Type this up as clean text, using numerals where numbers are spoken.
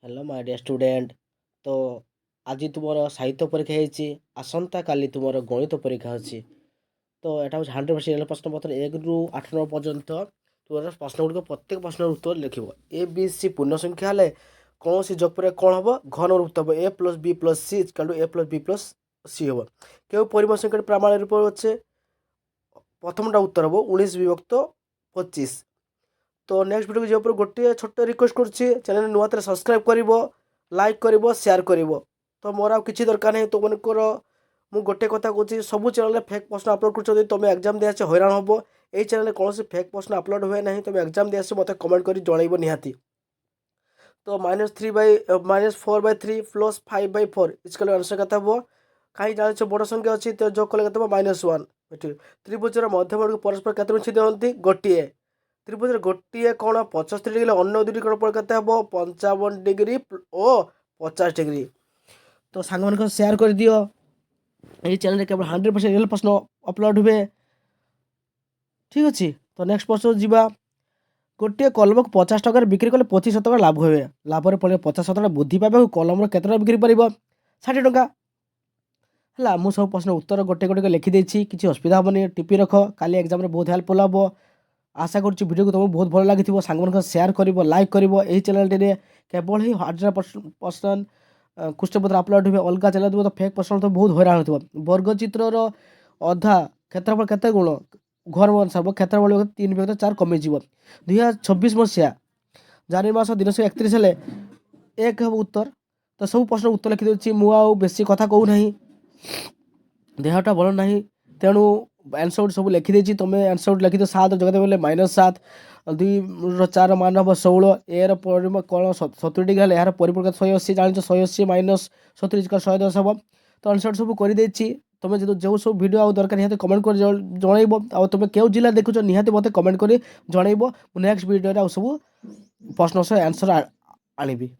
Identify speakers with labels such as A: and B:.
A: Hello my dear student. तो आज तुमर साहित्य परीक्षा ହେଇଛି ଆସନ୍ତା କାଲି ତୁମର ଗଣିତ ପରୀକ୍ଷା ଅଛି। ତ ଏଟା ହେଉଛି 100% ପ୍ରଶ୍ନ ପତ୍ର 1ରୁ 8 ନମ୍ବର ପର୍ଯ୍ୟନ୍ତ ତୁମର ପ୍ରଶ୍ନଗୁଡ଼ିକ ପ୍ରତ୍ୟେକ ପ୍ରଶ୍ନର ଉତ୍ତର ଲେଖିବ। ଏ ବି ସି ପୂର୍ଣ୍ଣ ସଂଖ୍ୟା ହେଲେ କୌଣସି ଯୋଗ ପରେ କ'ଣ ହେବ ଘନ ରୂପ ହେବ a + b + c = a + b + c ହେବ। କେଉଁ ପରିମାଣ ସଂଖ୍ୟାଟି ପ୍ରାମାଣ୍ୟ ରୂପ ଅଛି? ପ୍ରଥମଟା ଉତ୍ତର ହେବ 19 ବିଭକ୍ତ 25। तो नेक्स्ट वीडियो जो गोटे छोट रिक्वेस्ट करुच्ची चैनल नुआ थे सब्सक्राइब कर लाइक कर शेयर कर तो मोर आ किसी दरकार नहीं तुम मनकर मु गोटे कथा कहूँ सब चैनल फेक प्रश्न अपलोड कर तुम एग्जाम दिए हैरान हम ये चैनल कौन फेक प्रश्न अपलोड हुए ना तुम एग्जाम दिए मत कमेंट कर जनइब निहाती। तो -4/3 + 5/4 इसका आंसर क्या हम कहीं जान बड़ संख्या अच्छी तो जो कले -1 त्रिभुजर मध्यम परस्पर केते छेद होती गोटे त्रिभुज गोटे कौन 75 डिग्री अन्य दुटी कोण केते हम 55 डिग्री और 50 डिग्री। तो सांग मान शेयर कर दियो ये चैनल केवल 100% रियल प्रश्न अपलोड हुए। ठीक अच्छे तो नेक्स्ट प्रश्न जीवा गोटे कलम को 50 टकर बिक्री कले 25 टका लाभ हुए लाभ पड़े 50 टका बुद्धि पाइबा कलम केते टका बिक्री पार 60 टका है। मुझे सब प्रश्न उत्तर गोटे गोटे लिखिदे किसी असुविधा हेनी टिपी रख काली एग्जाम बहुत हेल्पफुल हम। आशा करुच्ची वीडियो को तुमको बहुत भल लगी सांग शेयर कर लाइक कर यही चैनल केवल ही 100% क्वेश्चन अपलोड हुए अलग चैनल तो फेक प्रश्न तो बहुत हैरान हो वर्ग चित्र अधा क्षेत्रफल केते गुण घर अनुसार क्षेत्रफल 3/4 कमिज 2026 मसीहा जनवरी मास 31 हेले 1 हम उत्तर। तो सब प्रश्न उत्तर लिखिदे मुझे कथा कहूना देहटा भल ना तेणु आंसर सब लिखिदे तुम्हें आंसर लिखिद 7 जगह बोले -7 2 मान हम 16 ए परिमाण कौन 70 डिग्री है यार परिपूर्ण 180 जान 180 - 70 110 हम। तो आंसर सब कर तुम्हें जो सब वीडियो आ दरकार निहाती कमेंट कर जनइब आ तुम क्यों जिला देखुच निहाती मत कमेंट कर जनइब नेक्स्ट वीडियो सब प्रश्न आंसर आनिबी।